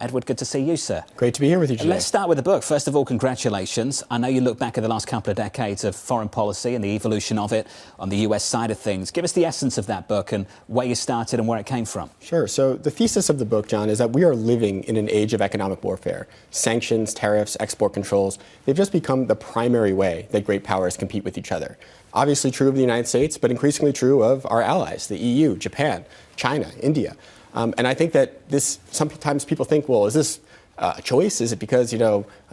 Edward, good to see you, sir. Great to be here with you today. Let's start with the book. First of all, congratulations. I know you look back at the last couple of decades of foreign policy and the evolution of it on the US side of things. Give us the essence of that book and where you started and where it came from. Sure. So the thesis of the book, John, is that we are living in an age of economic warfare. Sanctions, tariffs, export controls, they've just become the primary way that great powers compete with each other. Obviously true of the United States, but increasingly true of our allies, the EU, Japan, China, India. And I think that sometimes people think, well, is this a choice? Is it because,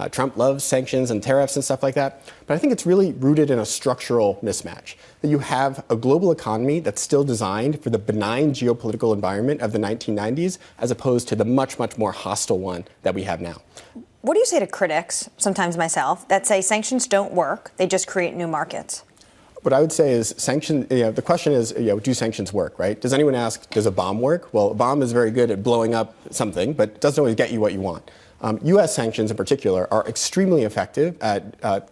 Trump loves sanctions and tariffs and stuff like that? But I think it's really rooted in a structural mismatch, that you have a global economy that's still designed for the benign geopolitical environment of the 1990s, as opposed to the much, much more hostile one that we have now. What do you say to critics, sometimes myself, that say sanctions don't work, they just create new markets? What I would say is the question is, do sanctions work, right? Does anyone ask, does a bomb work? Well, a bomb is very good at blowing up something, but it doesn't always get you what you want. U.S. sanctions in particular are extremely effective at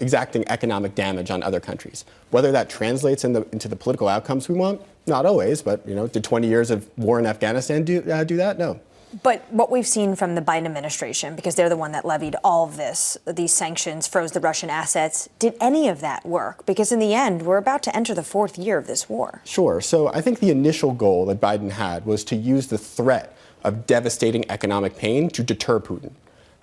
exacting economic damage on other countries. Whether that translates into the political outcomes we want, not always, but, did 20 years of war in Afghanistan do that? No. But what we've seen from the Biden administration, because they're the one that levied all of these sanctions, froze the Russian assets, did any of that work? Because in the end, we're about to enter the fourth year of this war. Sure. So I think the initial goal that Biden had was to use the threat of devastating economic pain to deter Putin.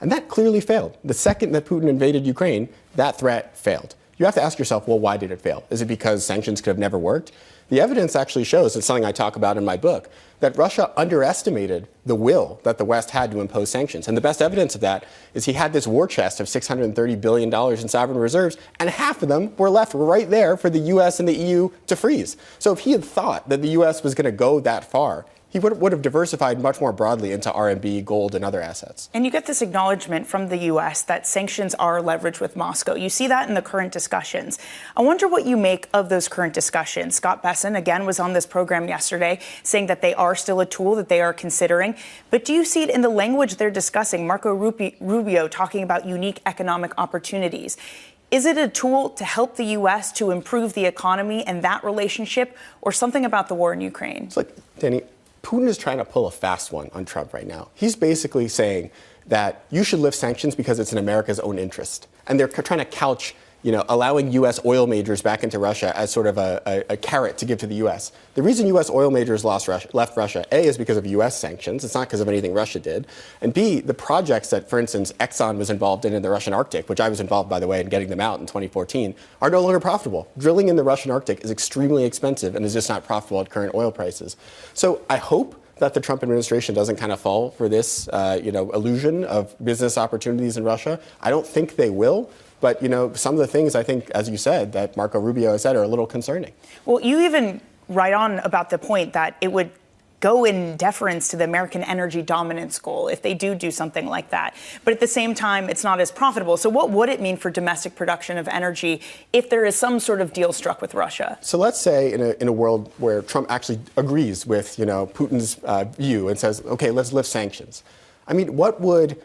And that clearly failed. The second that Putin invaded Ukraine, that threat failed. You have to ask yourself, well, why did it fail? Is it because sanctions could have never worked? The evidence actually shows, it's something I talk about in my book, that Russia underestimated the will that the West had to impose sanctions. And the best evidence of that is he had this war chest of $630 billion in sovereign reserves, and half of them were left right there for the U.S. and the EU to freeze. So if he had thought that the U.S. was going to go that far, he would have diversified much more broadly into RMB, gold, and other assets. And you get this acknowledgement from the U.S. that sanctions are leverage with Moscow. You see that in the current discussions. I wonder what you make of those current discussions. Scott Bessent, again, was on this program yesterday saying that they are still a tool that they are considering. But do you see it in the language they're discussing? Marco Rubio talking about unique economic opportunities. Is it a tool to help the U.S. to improve the economy and that relationship, or something about the war in Ukraine? It's like, Danny, Putin is trying to pull a fast one on Trump right now. He's basically saying that you should lift sanctions because it's in America's own interest. And they're trying to couch, allowing U.S. oil majors back into Russia as sort of a carrot to give to the U.S. The reason U.S. oil majors left Russia, A, is because of U.S. sanctions. It's not because of anything Russia did. And B, the projects that, for instance, Exxon was involved in the Russian Arctic, which I was involved, by the way, in getting them out in 2014, are no longer profitable. Drilling in the Russian Arctic is extremely expensive and is just not profitable at current oil prices. So I hope that the Trump administration doesn't kind of fall for this, illusion of business opportunities in Russia. I don't think they will. But, some of the things I think, as you said, that Marco Rubio has said are a little concerning. Well, you even write on about the point that it would go in deference to the American energy dominance goal if they do something like that. But at the same time, it's not as profitable. So what would it mean for domestic production of energy if there is some sort of deal struck with Russia? So let's say in a world where Trump actually agrees with, Putin's view and says, OK, let's lift sanctions. I mean, what would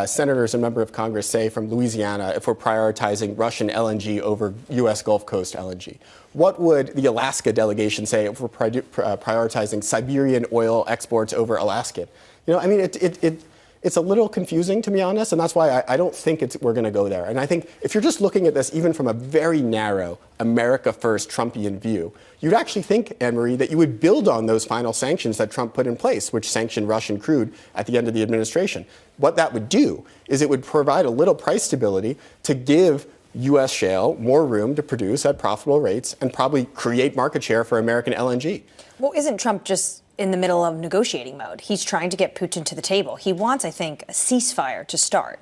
senators and members of Congress say from Louisiana if we're prioritizing Russian LNG over U.S. Gulf Coast LNG? What would the Alaska delegation say if we're prioritizing Siberian oil exports over Alaskan? It's a little confusing, to be honest, and that's why I don't think we're going to go there. And I think if you're just looking at this even from a very narrow America First Trumpian view, you'd actually think, Anne-Marie, that you would build on those final sanctions that Trump put in place, which sanctioned Russian crude at the end of the administration. What that would do is it would provide a little price stability to give U.S. shale more room to produce at profitable rates and probably create market share for American LNG. Well, isn't Trump just in the middle of negotiating mode? He's trying to get Putin to the table. He wants, I think, a ceasefire to start.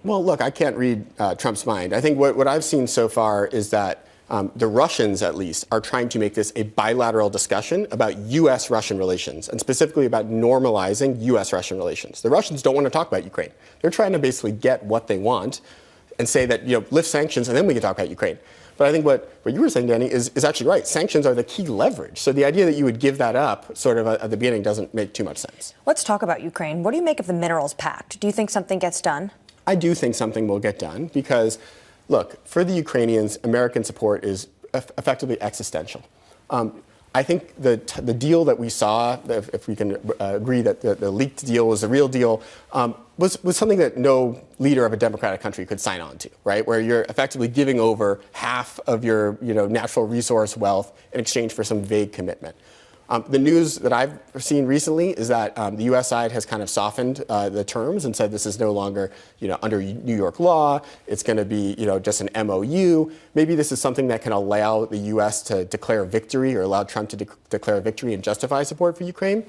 Well, look, I can't read Trump's mind. I think what I've seen so far is that the Russians, at least, are trying to make this a bilateral discussion about U.S.-Russian relations, and specifically about normalizing U.S.-Russian relations. The Russians don't want to talk about Ukraine. They're trying to basically get what they want and say that, lift sanctions, and then we can talk about Ukraine. But I think what you were saying, Danny, is actually right. Sanctions are the key leverage. So the idea that you would give that up sort of at the beginning doesn't make too much sense. Let's talk about Ukraine. What do you make of the minerals pact? Do you think something gets done? I do think something will get done because, look, for the Ukrainians, American support is effectively existential. I think the deal that we saw, if we can agree that the leaked deal was the real deal, was something that no leader of a democratic country could sign on to, right? Where you're effectively giving over half of your natural resource wealth in exchange for some vague commitment. The news that I've seen recently is that the U.S. side has kind of softened the terms and said this is no longer, under New York law. It's going to be, just an MOU. Maybe this is something that can allow the U.S. to declare victory or allow Trump to declare victory and justify support for Ukraine.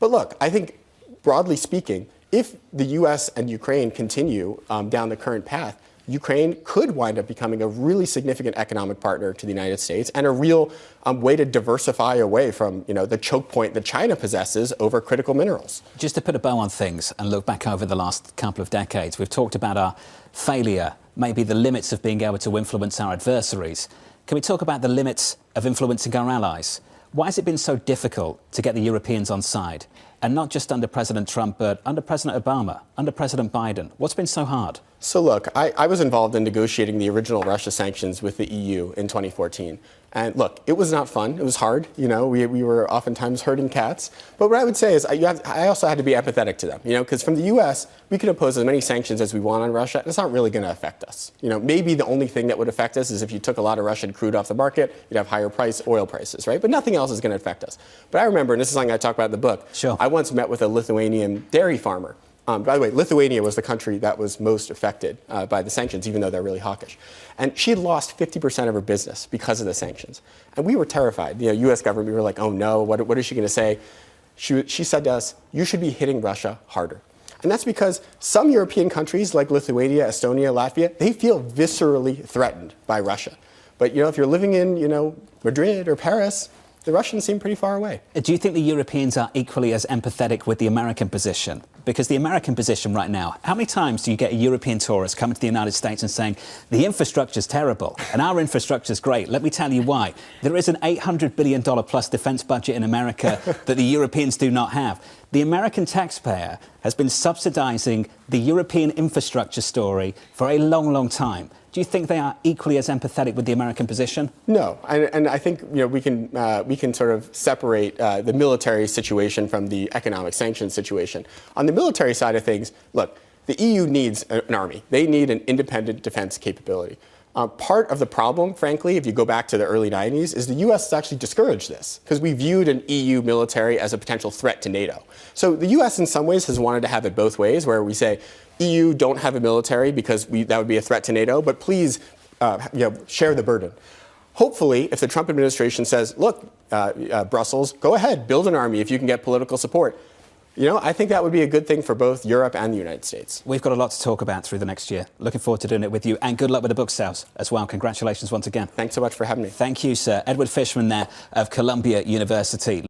But look, I think broadly speaking, if the U.S. and Ukraine continue down the current path, Ukraine could wind up becoming a really significant economic partner to the United States and a real way to diversify away from, the choke point that China possesses over critical minerals. Just to put a bow on things and look back over the last couple of decades, we've talked about our failure, maybe the limits of being able to influence our adversaries. Can we talk about the limits of influencing our allies? Why has it been so difficult to get the Europeans on side? And not just under President Trump, but under President Obama, under President Biden. What's been so hard? So look, I was involved in negotiating the original Russia sanctions with the EU in 2014. And look, it was not fun. It was hard. We were oftentimes herding cats. But what I would say is I also had to be empathetic to them, because from the U.S., we can impose as many sanctions as we want on Russia, and it's not really going to affect us. Maybe the only thing that would affect us is if you took a lot of Russian crude off the market, you'd have higher oil prices, right? But nothing else is going to affect us. But I remember, and this is something I talk about in the book, sure. I once met with a Lithuanian dairy farmer. By the way, Lithuania was the country that was most affected by the sanctions, even though they're really hawkish. And she had lost 50% of her business because of the sanctions. And we were terrified. U.S. government, we were like, oh no, what is she going to say? She said to us, you should be hitting Russia harder. And that's because some European countries like Lithuania, Estonia, Latvia, they feel viscerally threatened by Russia. But if you're living in, Madrid or Paris, the Russians seem pretty far away. Do you think the Europeans are equally as empathetic with the American position? Because the American position right now, how many times do you get a European tourist coming to the United States and saying, the infrastructure's terrible and our infrastructure's great? Let me tell you why. There is an $800 billion plus defense budget in America that the Europeans do not have. The American taxpayer has been subsidizing the European infrastructure story for a long, long time. Do you think they are equally as empathetic with the American position? No, and I think we can sort of separate the military situation from the economic sanctions situation. On the military side of things, look, the EU needs an army. They need an independent defense capability. Part of the problem, frankly, if you go back to the early 90s, is the U.S. has actually discouraged this because we viewed an EU military as a potential threat to NATO. So the U.S. in some ways has wanted to have it both ways, where we say, EU, don't have a military because that would be a threat to NATO, but please share the burden. Hopefully, if the Trump administration says, look, Brussels, go ahead, build an army if you can get political support, I think that would be a good thing for both Europe and the United States. We've got a lot to talk about through the next year. Looking forward to doing it with you. And good luck with the book sales as well. Congratulations once again. Thanks so much for having me. Thank you, sir. Edward Fishman there of Columbia University.